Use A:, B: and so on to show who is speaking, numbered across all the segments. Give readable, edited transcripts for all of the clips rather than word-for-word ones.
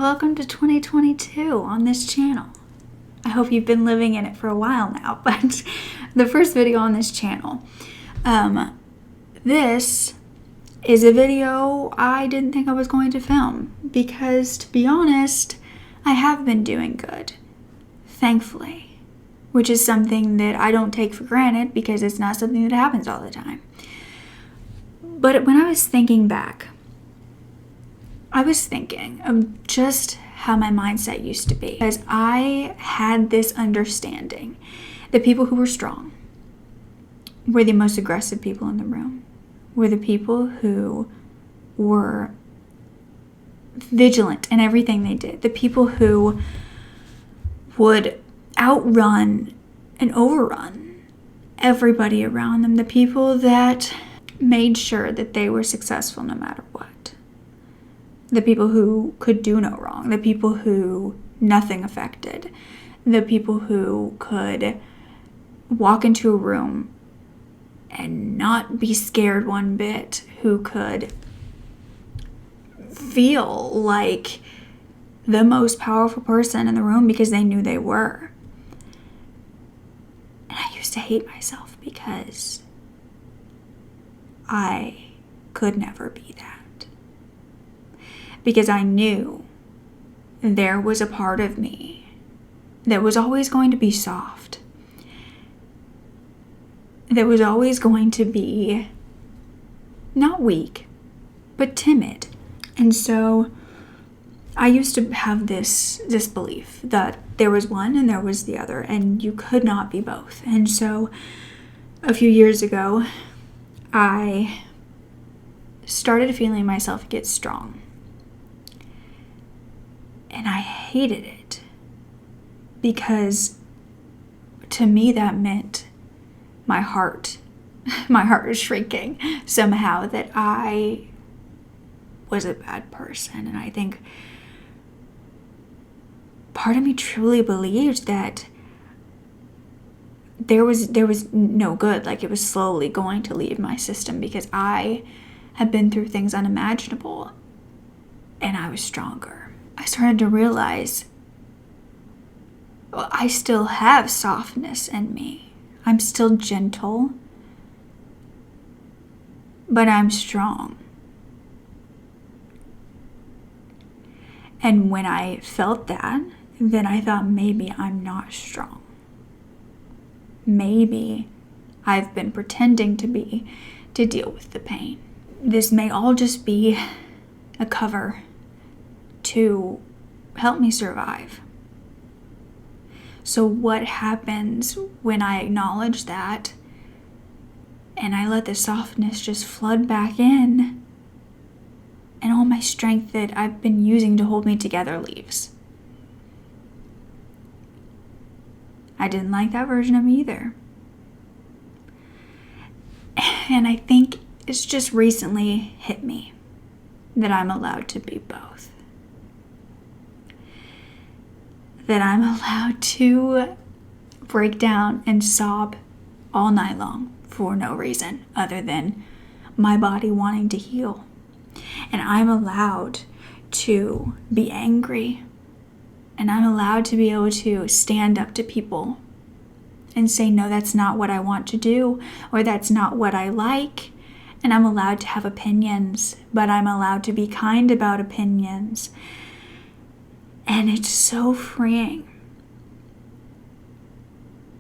A: Welcome to 2022 on this channel. I hope you've been living in it for a while now, but the first video on this channel. This is a video I didn't think I was going to film because, to be honest, I have been doing good, thankfully, which is something that I don't take for granted because it's not something that happens all the time. But when I was thinking back, I was thinking of just how my mindset used to be, because I had this understanding that people who were strong were the most aggressive people in the room, were the people who were vigilant in everything they did, the people who would outrun and overrun everybody around them, the people that made sure that they were successful no matter what. The people who could do no wrong, the people who nothing affected, the people who could walk into a room and not be scared one bit, who could feel like the most powerful person in the room because they knew they were. And I used to hate myself because I could never be that. Because I knew there was a part of me that was always going to be soft. That was always going to be not weak, but timid. And so I used to have this belief that there was one and there was the other, and you could not be both. And so a few years ago, I started feeling myself get strong. And I hated it because to me that meant my heart was shrinking somehow, that I was a bad person. And I think part of me truly believed that there was no good, like it was slowly going to leave my system because I had been through things unimaginable and I was stronger. I started to realize, well, I still have softness in me. I'm still gentle, but I'm strong. And when I felt that, then I thought maybe I'm not strong. Maybe I've been pretending to be to deal with the pain. This may all just be a cover to help me survive. So what happens when I acknowledge that and I let the softness just flood back in and all my strength that I've been using to hold me together leaves? I didn't like that version of me either. And I think it's just recently hit me that I'm allowed to be both. That I'm allowed to break down and sob all night long for no reason other than my body wanting to heal. And I'm allowed to be angry. And I'm allowed to be able to stand up to people and say, no, that's not what I want to do, or that's not what I like. And I'm allowed to have opinions, but I'm allowed to be kind about opinions. And it's so freeing.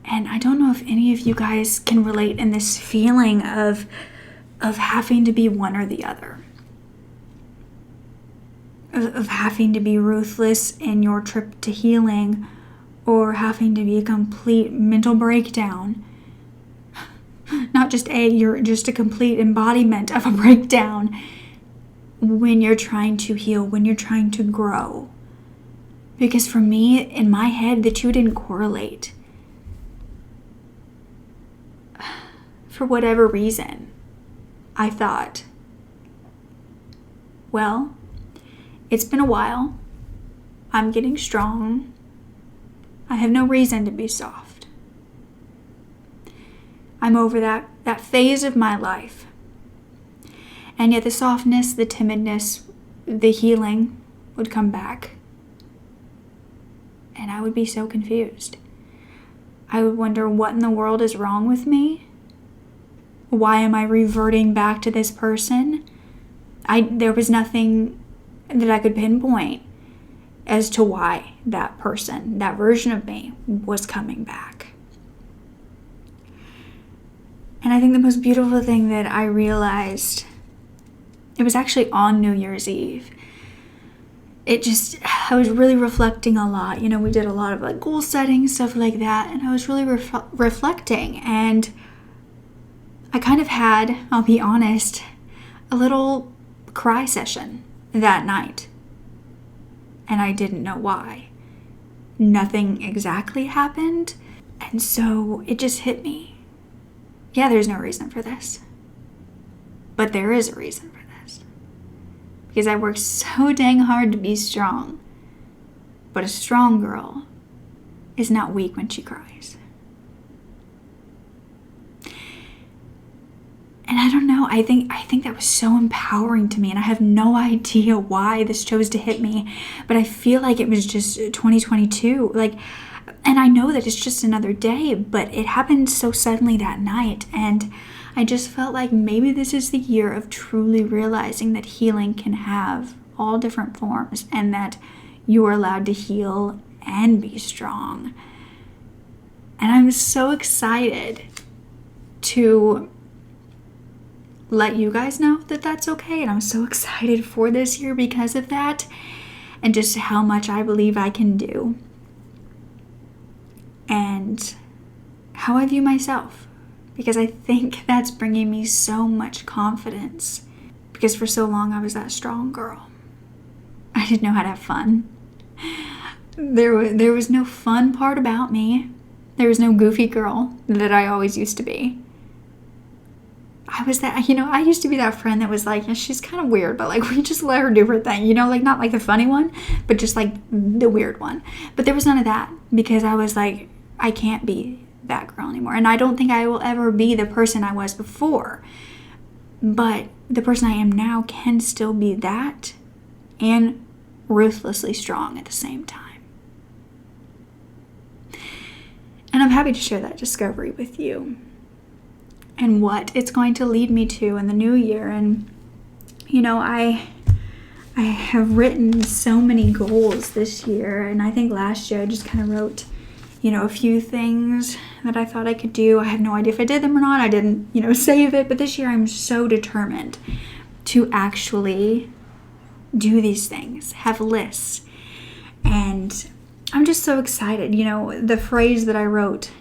A: And I don't know if any of you guys can relate in this feeling of having to be one or the other. Of having to be ruthless in your trip to healing, or having to be a complete mental breakdown. Not just you're just a complete embodiment of a breakdown when you're trying to heal, when you're trying to grow. Because for me, in my head, the two didn't correlate. For whatever reason, I thought, well, it's been a while. I'm getting strong. I have no reason to be soft. I'm over that phase of my life. And yet the softness, the timidness, the healing would come back and I would be so confused. I would wonder what in the world is wrong with me. Why am I reverting back to this person? There was nothing that I could pinpoint as to why that person, that version of me, was coming back. And I think the most beautiful thing that I realized, it was actually on New Year's Eve. I was really reflecting a lot. We did a lot of like goal setting, stuff like that. And I was really reflecting. And I kind of had, I'll be honest, a little cry session that night. And I didn't know why. Nothing exactly happened. And so it just hit me. Yeah, there's no reason for this. But there is a reason for this. Because I worked so dang hard to be strong. But a strong girl is not weak when she cries. And I don't know, I think that was so empowering to me, and I have no idea why this chose to hit me, but I feel like it was just 2022, and I know that it's just another day, but it happened so suddenly that night, and I just felt like maybe this is the year of truly realizing that healing can have all different forms, and that you are allowed to heal and be strong. And I'm so excited to let you guys know that that's okay, and I'm so excited for this year because of that, and just how much I believe I can do, and how I view myself, because I think that's bringing me so much confidence, because for so long I was that strong girl. I didn't know how to have fun. There was no fun part about me. There was no goofy girl that I always used to be. I was that, I used to be that friend that was like, yeah, she's kind of weird, but we just let her do her thing, not like the funny one, but just like the weird one. But there was none of that, because I was like, I can't be that girl anymore. And I don't think I will ever be the person I was before. But the person I am now can still be that and ruthlessly strong at the same time. And I'm happy to share that discovery with you, and what it's going to lead me to in the new year. And I have written so many goals this year, and I think last year I just kind of wrote a few things that I thought I could do. I have no idea if I did them or not. I didn't save it, but this year I'm so determined to actually do these things, have lists. And I'm just so excited. The phrase that I wrote,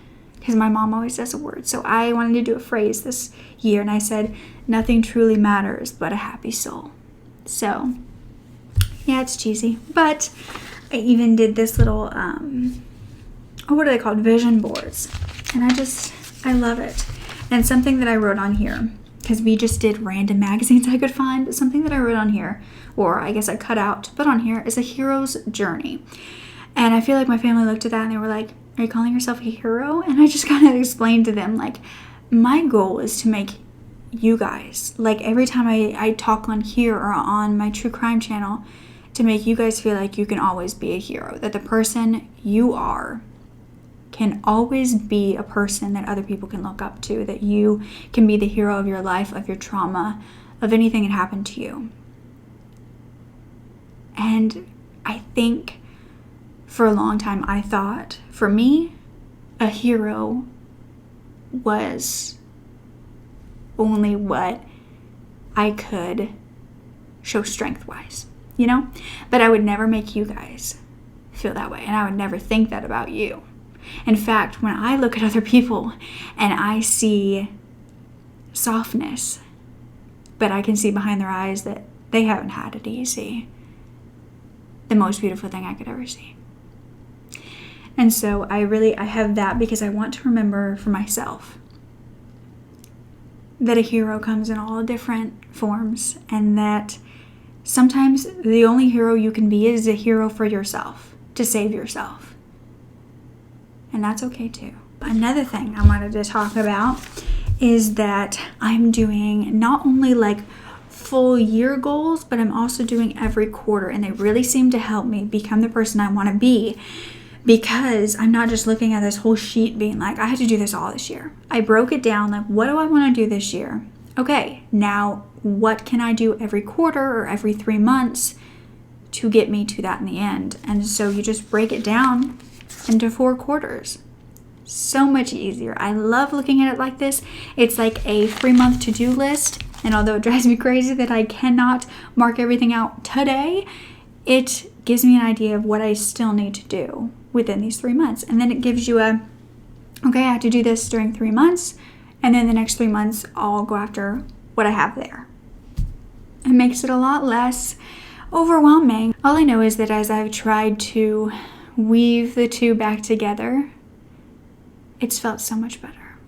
A: because my mom always does a word. So I wanted to do a phrase this year, and I said, nothing truly matters but a happy soul. So, yeah, it's cheesy. But I even did this little, what are they called? Vision boards. And I love it. And something that I wrote on here, because we just did random magazines I could find, but something that I wrote on here, or I guess I cut out to put on here, is a hero's journey. And I feel like my family looked at that and they were like, are you calling yourself a hero? And I just kind of explained to them, my goal is to make you guys, every time I talk on here or on my true crime channel, to make you guys feel like you can always be a hero, that the person you are can always be a person that other people can look up to, that you can be the hero of your life, of your trauma, of anything that happened to you. And I think for a long time I thought, for me, a hero was only what I could show strength-wise, But I would never make you guys feel that way, and I would never think that about you. In fact, when I look at other people and I see softness, but I can see behind their eyes that they haven't had it easy, the most beautiful thing I could ever see. And so I have that, because I want to remember for myself that a hero comes in all different forms, and that sometimes the only hero you can be is a hero for yourself, to save yourself. And that's okay too. Another thing I wanted to talk about is that I'm doing not only full year goals, but I'm also doing every quarter, and they really seem to help me become the person I want to be, because I'm not just looking at this whole sheet being like, I have to do this all this year. I broke it down, like, what do I want to do this year? Okay, now what can I do every quarter or every 3 months to get me to that in the end? And so you just break it down into 4 quarters. So much easier. I love looking at it like this. It's like a 3-month to-do list. And although it drives me crazy that I cannot mark everything out today, it gives me an idea of what I still need to do within these 3 months. And then it gives you okay, I have to do this during 3 months. And then the next 3 months, I'll go after what I have there. It makes it a lot less overwhelming. All I know is that as I've tried to weave the two back together, it's felt so much better.